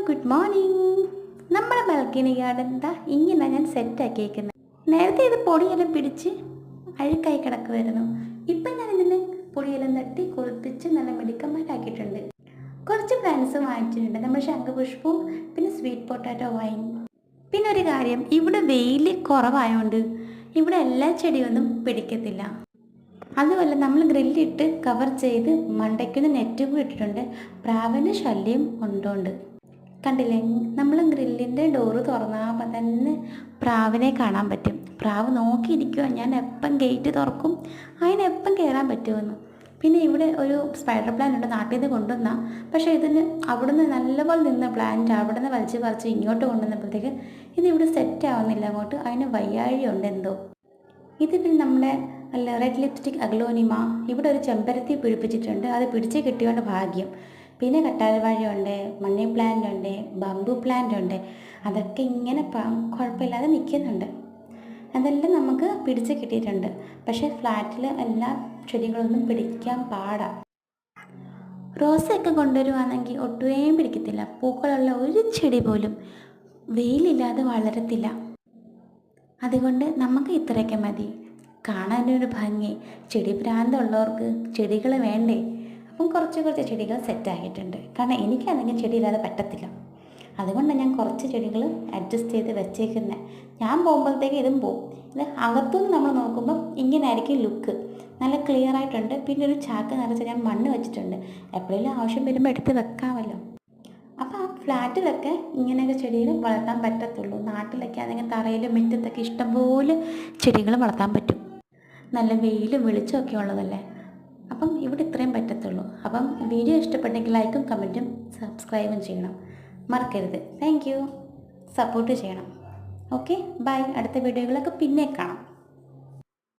Good morning. നമ്മുടെ balcony garden എന്താ ഇങ്ങനെ ഞാൻ സെറ്റാക്കിയേക്കുന്നത്. നേരത്തെ ഇത് പൊടിയെല്ലാം പിടിച്ച് അഴുക്കായി കിടക്കുമായിരുന്നു. ഇപ്പം ഞാൻ ഇതിനെ പൊടിയെല്ലാം തട്ടി കുളിപ്പിച്ച് നല്ല മിടുക്കന്മാരാക്കിയിട്ടുണ്ട്. കുറച്ച് പ്ലാന്റ്സ് വാങ്ങിച്ചിട്ടുണ്ട്. നമ്മൾ ശംഖുപുഷ്പവും പിന്നെ സ്വീറ്റ് പൊട്ടാറ്റോ വൈൻ. പിന്നെ ഒരു കാര്യം, ഇവിടെ വെയിൽ കുറവായതുകൊണ്ട് ഇവിടെ എല്ലാ ചെടിയൊന്നും പിടിക്കത്തില്ല. അതുമല്ല, നമ്മൾ ഗ്രില്ലിട്ട് കവർ ചെയ്ത് മണ്ടയ്ക്കൊന്ന് നെറ്റ് കൂടി ഇട്ടിട്ടുണ്ട്. പ്രാവിൻ്റെ ശല്യം ഉണ്ടോണ്ട് കണ്ടില്ലേ, നമ്മൾ ഗ്രില്ലിൻ്റെ ഡോറ് തുറന്നപ്പോൾ തന്നെ പ്രാവിനെ കാണാൻ പറ്റും. പ്രാവ് നോക്കിയിരിക്കുക ഞാൻ എപ്പം ഗേറ്റ് തുറക്കും, അതിനെപ്പം കയറാൻ പറ്റുമെന്ന്. പിന്നെ ഇവിടെ ഒരു സ്പൈഡർ പ്ലാന്റ് ഉണ്ട്, നാട്ടിൽ നിന്ന് കൊണ്ടുവന്ന. പക്ഷേ ഇതിന് അവിടുന്ന് നല്ലപോലെ നിന്ന പ്ലാന്റ് അവിടെ നിന്ന് വലിച്ച് പറിച്ച് ഇങ്ങോട്ട് കൊണ്ടുവന്നപ്പോഴത്തേക്ക് ഇതിവിടെ സെറ്റ് ആവുന്നില്ല അങ്ങോട്ട്. അതിന് വയ്യാഴിയുണ്ട് എന്തോ. ഇത് പിന്നെ നമ്മുടെ റെഡ് ലിപ്സ്റ്റിക് അഗ്ലോണിമ. ഇവിടെ ഒരു ചെമ്പരത്തി പിടിപ്പിച്ചിട്ടുണ്ട്, അത് പിടിച്ച് കിട്ടിയോണ്ട് ഭാഗ്യം. പിന്നെ കട്ടാർവാഴയുണ്ട്, മണി പ്ലാന്റ് ഉണ്ട്, ബംബു പ്ലാന്റ് ഉണ്ട്. അതൊക്കെ ഇങ്ങനെ കുഴപ്പമില്ലാതെ നിൽക്കുന്നുണ്ട്. അതെല്ലാം നമുക്ക് പിടിച്ച് കിട്ടിയിട്ടുണ്ട്. പക്ഷേ ഫ്ലാറ്റിൽ എല്ലാ ചെടികളൊന്നും പിടിക്കാൻ പാടാണ്. റോസയൊക്കെ കൊണ്ടുവരുവാണെങ്കിൽ ഒട്ടുവേം പിടിക്കത്തില്ല. പൂക്കളുള്ള ഒരു ചെടി പോലും വെയിലില്ലാതെ വളരത്തില്ല. അതുകൊണ്ട് നമുക്ക് ഇത്രയൊക്കെ മതി. കാണാനൊരു ഭംഗി. ചെടി ഭ്രാന്തമുള്ളവർക്ക് ചെടികൾ വേണ്ടേ? അപ്പം കുറച്ച് ചെടികൾ സെറ്റാക്കിയിട്ടുണ്ട്. കാരണം എനിക്കാണെങ്കിൽ ചെടിയില്ലാതെ പറ്റത്തില്ല. അതുകൊണ്ടാണ് ഞാൻ കുറച്ച് ചെടികൾ അഡ്ജസ്റ്റ് ചെയ്ത് വെച്ചേക്കുന്നത്. ഞാൻ പോകുമ്പോഴത്തേക്ക് ഇതും പോവും. ഇത് അകത്തുനിന്ന് നമ്മൾ നോക്കുമ്പം ഇങ്ങനെ ആയിരിക്കും ലുക്ക്. നല്ല ക്ലിയർ ആയിട്ടുണ്ട്. പിന്നെ ഒരു ചാക്ക് നിറച്ച് ഞാൻ മണ്ണ് വെച്ചിട്ടുണ്ട്. എപ്പോഴെങ്കിലും ആവശ്യം വരുമ്പോൾ എടുത്ത് വെക്കാമല്ലോ. അപ്പോൾ ആ ഫ്ലാറ്റിലൊക്കെ ഇങ്ങനെയൊക്കെ ചെടികൾ വളർത്താൻ പറ്റത്തുള്ളൂ. നാട്ടിലൊക്കെ ആണെങ്കിൽ തറയിലും മുറ്റത്തൊക്കെ ഇഷ്ടംപോലെ ചെടികൾ വളർത്താൻ പറ്റും. നല്ല വെയിലും വെളിച്ചമൊക്കെ ഉള്ളതല്ലേ. അപ്പം ഇവിടെ ഇത്രയും പറ്റത്തുള്ളൂ. അപ്പം വീഡിയോ ഇഷ്ടപ്പെട്ടെങ്കിൽ ലൈക്കും കമൻറ്റും സബ്സ്ക്രൈബും ചെയ്യണം, മറക്കരുത്. Thank you. സപ്പോർട്ട് ചെയ്യണം. Okay, bye. അടുത്ത വീഡിയോകളൊക്കെ പിന്നെ കാണാം.